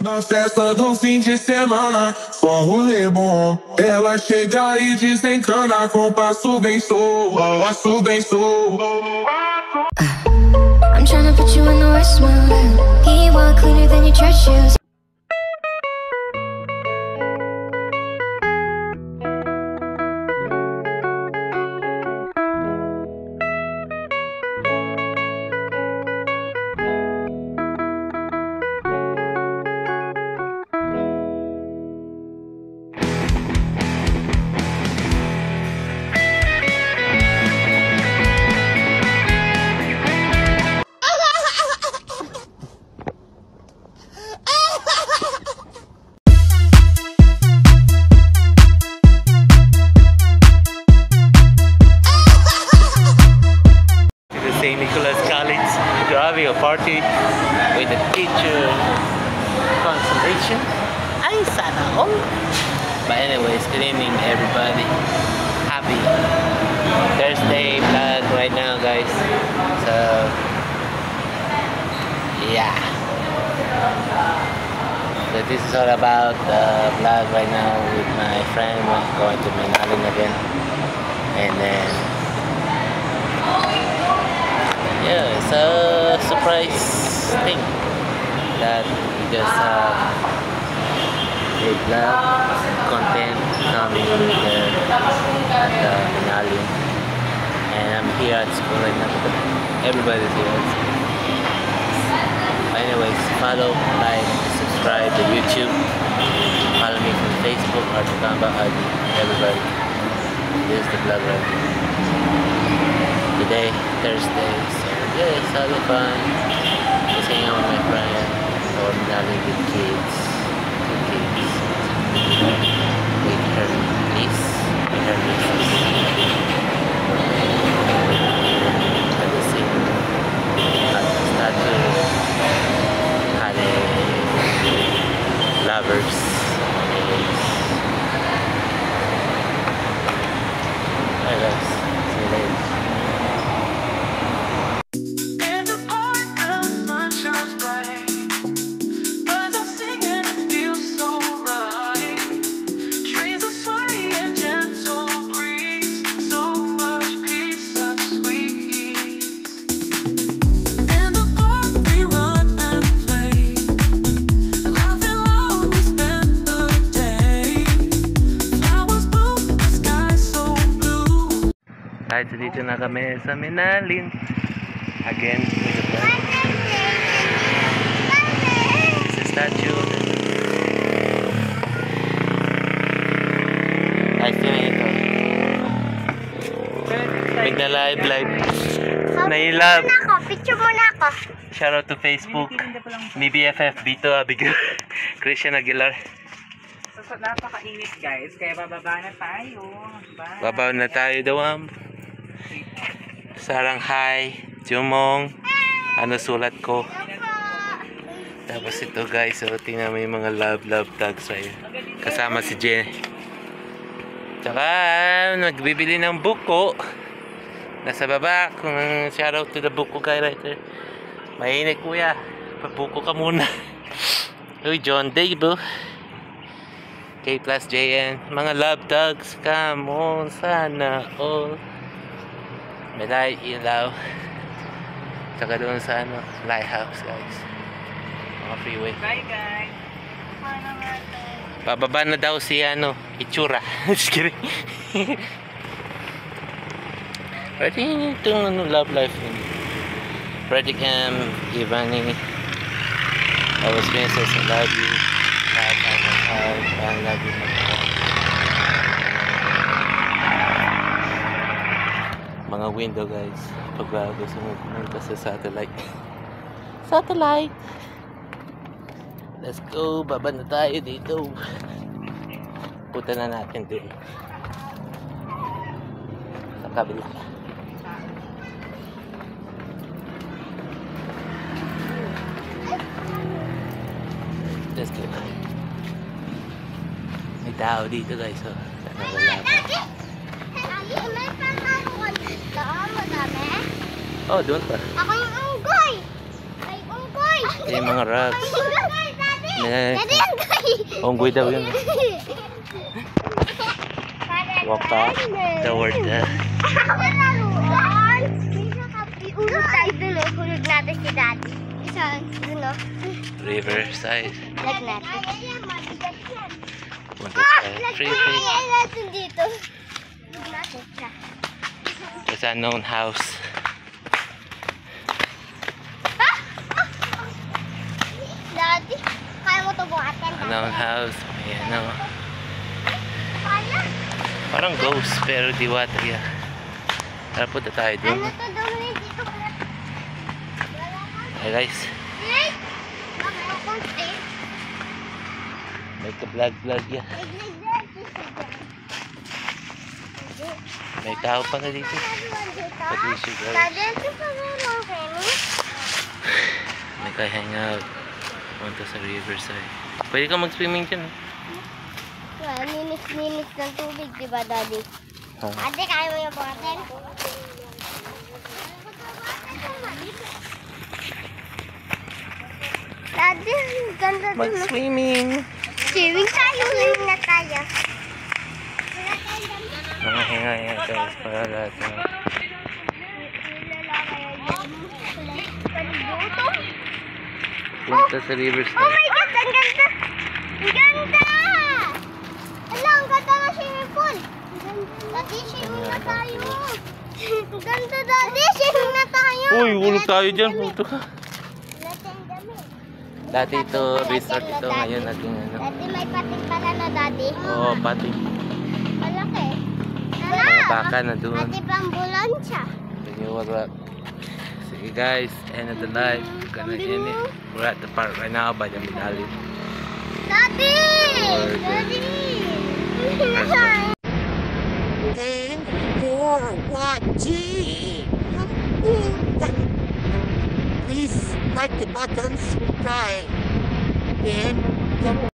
Na festa do fim de semana, só rolê bom. Ela chega e desencana com passo bem soa, passo bem soa. I'm tryna put you in the worst mood. He walk cleaner than your church shoes. St. Nicholas College. They're having a party with the teacher consolation. Ay, sana all. But anyways, good evening everybody. Happy Thursday vlog right now, guys. So yeah. So this is all about the vlog right now with my friend. We're going to Manalin again. And then yeah, it's a surprise thing that we just did vlog content coming there at Manalin, and I'm here at school right now. Everybody's here at school. Anyways, follow, like, subscribe to YouTube, follow me from Facebook, Artukamba, everybody. This is the vlog right now. Today, Thursday, so yeah, it's all fun. Just hanging out with my friend, or Manalin with kids, with her niece, at the same statue, had a lovers. Alright guys, see you later. Kahit dito na kami sa Manalin again with the vlog. This is statue. Ay, sino ito? Big na live. Nailab. Picture muna ako. Shoutout to Facebook. Ni BFF Bito Abigail. Christian Aguilar. So, napakainit guys, kaya bababa na tayo. Bye. Babaw na tayo daw. Saranghay, Jumong, ano sulat ko. Tapos ito guys, so tingnan mo yung mga love tags right. Kasama si Jen. Tsaka nagbibili ng buko. Nasa baba, kung shoutout to the buko guy right there. Mainit kuya, pabuko ka muna. Uy, John Dave, K plus JN, mga love tags, come on, sana all. May light, ilaw. Tsaka doon sa ano, lighthouse guys. Mga freeway. Bye guys. Bababa na daw si ano, Itsura. Just kidding. Pwede itong ano, love life. Freddy Cam, Ivani. I was Princess, I love you. I love you. Mga window guys, pag gusto mo pumunta sa satellite. Let's go, baba na tayo dito. Punta na natin dun sa kabila. Let's go. May tao dito guys, so wala pa. Oh, doon pa. Ako yung unggoy! Ay, unggoy! Yung mga rugs. Unggoy, daddy! Daddy, ang gay! Onggoy daw yun. Walk up toward the Ulo tayo dun oh. Hulog natin si Daddy. Saan? Dun oh. riverside. Lag natin. Punta sa free play. natin dito. Hulog natin siya. There's an unknown house. Daddy, kaya mo ito buhatin. Unknown house. May ano. Kaya? Parang ghost pero di water yan. Tara punta tayo doon. Ano to doon dito? Hey guys. Hey! Makakonti. May ka-vlog yan. May tao pa na dito. Patricia guys. Daddy, ito pa meron kayo. May ka-hangout. Punta sa riverside. Pwede ka mag-swimming dyan. Ninis ng tubig, di ba, Daddy? Ha? Ate, kaya mo yung buhatin? Daddy, ang ganda dun. Mag-swimming. Swimming tayo. Swimming na tayo. Mga hinga guys para lahat ng punta sa Oh riverside. my God, ang ganda! Ang ganda! Ala, ang ganda ng swimming pool! Daddy, swimming na tayo! Ang ganda, Daddy! Swimming na tayo! Uy, ulog tayo dyan. Punta ka. Wala tayong damit. Dati ito, resort ito. Ngayon naging ano. Daddy, may pating pala na, Daddy. Oo, pati. Malaki. Mga baka na doon. Pati pambulansya. Renewal rock. Sige guys, end of the night. We're gonna end it. We're at the park right now by the Minali. Daddy! Daddy! And for watching. Please like the button, subscribe, and